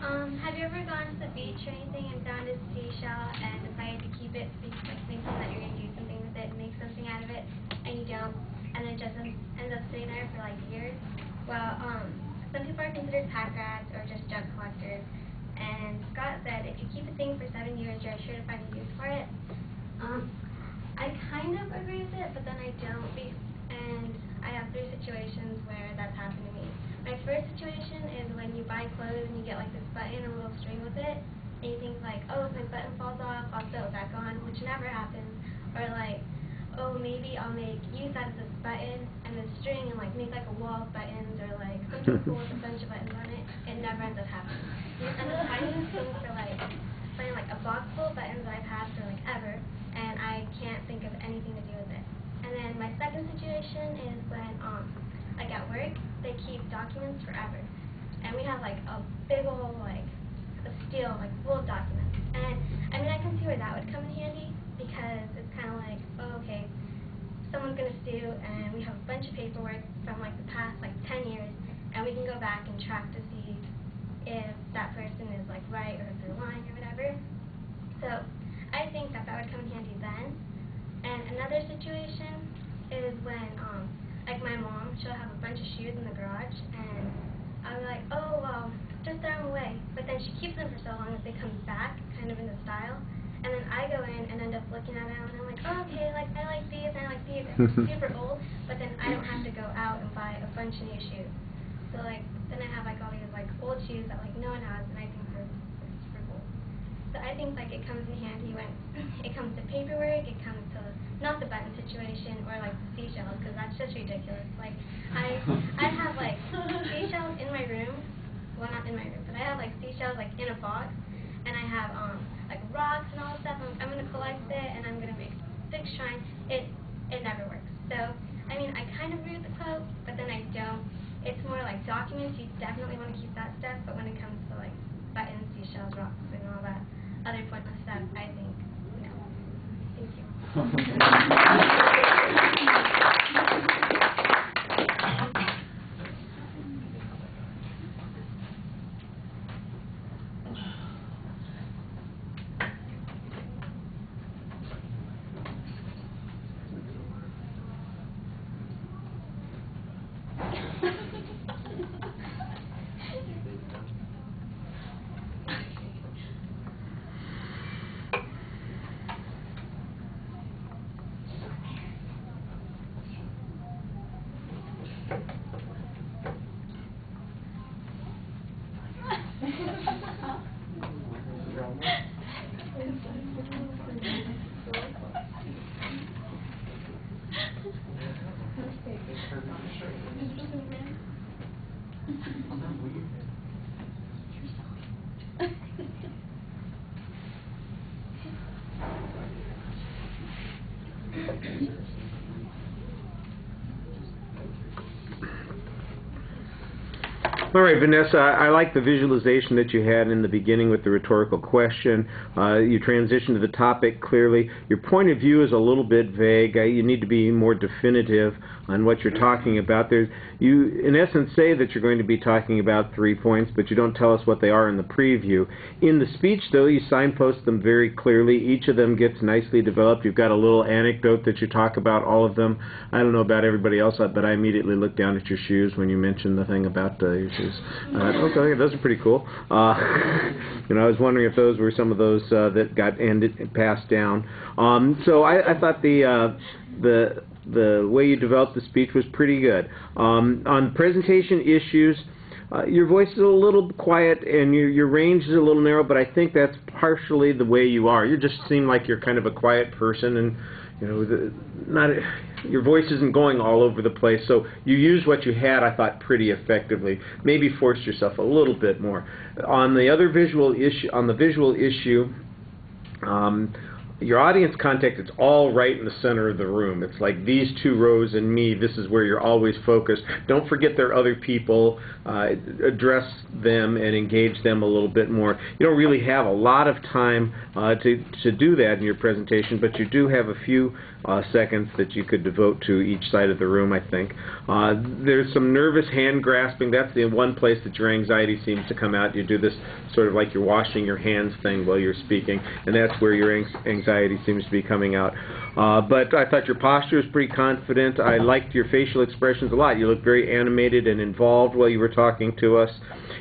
Have you ever gone to the beach or anything and found a seashell and decided to keep it because like thinking that you're going to do something with it, make something out of it, and you don't, and then it just ends up sitting there for like years? Well, some people are considered pack rats or just junk collectors, and Scott said if you keep a thing for 7 years, you're sure to find a use for it. I kind of agree with it, but then I don't, and I have 3 situations where that's happened to me. My first situation is when you buy clothes and you get like this button and a little string with it, and you think like, oh, if my button falls off, I'll sew it back on, which never happens. Or like, oh, maybe I'll use that as this button and this string and like make like a wall of buttons or like something cool with a bunch of buttons on it. It never ends up happening. You just end up finding things for finding like a box full of buttons that I've had for like ever, and I can't think of anything to do with it. And then my second situation is when like at work, they keep documents forever. And we have like a big old a steel full of documents. And I mean I can see where that would come in handy because it's kinda like, oh, okay, someone's gonna sue and we have a bunch of paperwork from like the past 10 years and we can go back and track to see if that person is like right or if they're lying or whatever. So I think that would come in handy then. And another situation is when like my mom, she'll have a bunch of shoes in the garage, and I'll be like, oh, well, just throw them away. But then she keeps them for so long that they come back, kind of in the style. And then I go in and end up looking at them, and I'm like, oh, okay, I like these, and I like these. And it's super old, but then I don't have to go out and buy a bunch of new shoes. So, then I have, all these, old shoes that, no one has, and I think they're super cool. So I think, it comes in handy when it comes to paperwork, it comes to not the button situation or the seashells, because that's just ridiculous. I have seashells in my room, well not in my room, but I have seashells in a box, and I have rocks and all this stuff. I'm going to collect it and I'm going to make a big shrine. It never works. So I mean I kind of agree with the quote, but then I don't. It's more like documents, you definitely want to keep that stuff, but when it comes to buttons, seashells, rocks, and all that other pointless stuff, I think no. Thank you. All right, Vanessa, I like the visualization that you had in the beginning with the rhetorical question. You transitioned to the topic clearly. Your point of view is a little bit vague. You need to be more definitive on what you're talking about. You, in essence, say that you're going to be talking about 3 points, but you don't tell us what they are in the preview. In the speech, though, you signpost them very clearly. Each of them gets nicely developed. You've got a little anecdote that you talk about all of them. I don't know about everybody else, but I immediately looked down at your shoes when you mentioned the thing about your shoes. Okay, those are pretty cool. I was wondering if those were some of those that got passed down. So I thought the way you developed the speech was pretty good. On presentation issues, your voice is a little quiet and your range is a little narrow, but I think that's partially the way you are. You just seem like you're kind of a quiet person, and your voice isn't going all over the place. So you used what you had, I thought, pretty effectively. Maybe forced yourself a little bit more. On the other visual issue, your audience contact, it's all right in the center of the room. It's like these two rows and me, this is where you're always focused. Don't forget there are other people. Address them and engage them a little bit more. You don't really have a lot of time to do that in your presentation, but you do have a few seconds that you could devote to each side of the room, I think. There's some nervous hand grasping. That's the one place that your anxiety seems to come out. You do this sort of like you're washing your hands thing while you're speaking, and that's where your anxiety seems to be coming out. But I thought your posture was pretty confident. I liked your facial expressions a lot. You looked very animated and involved while you were talking to us.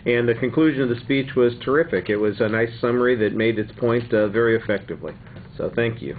And the conclusion of the speech was terrific. It was a nice summary that made its point very effectively. So thank you.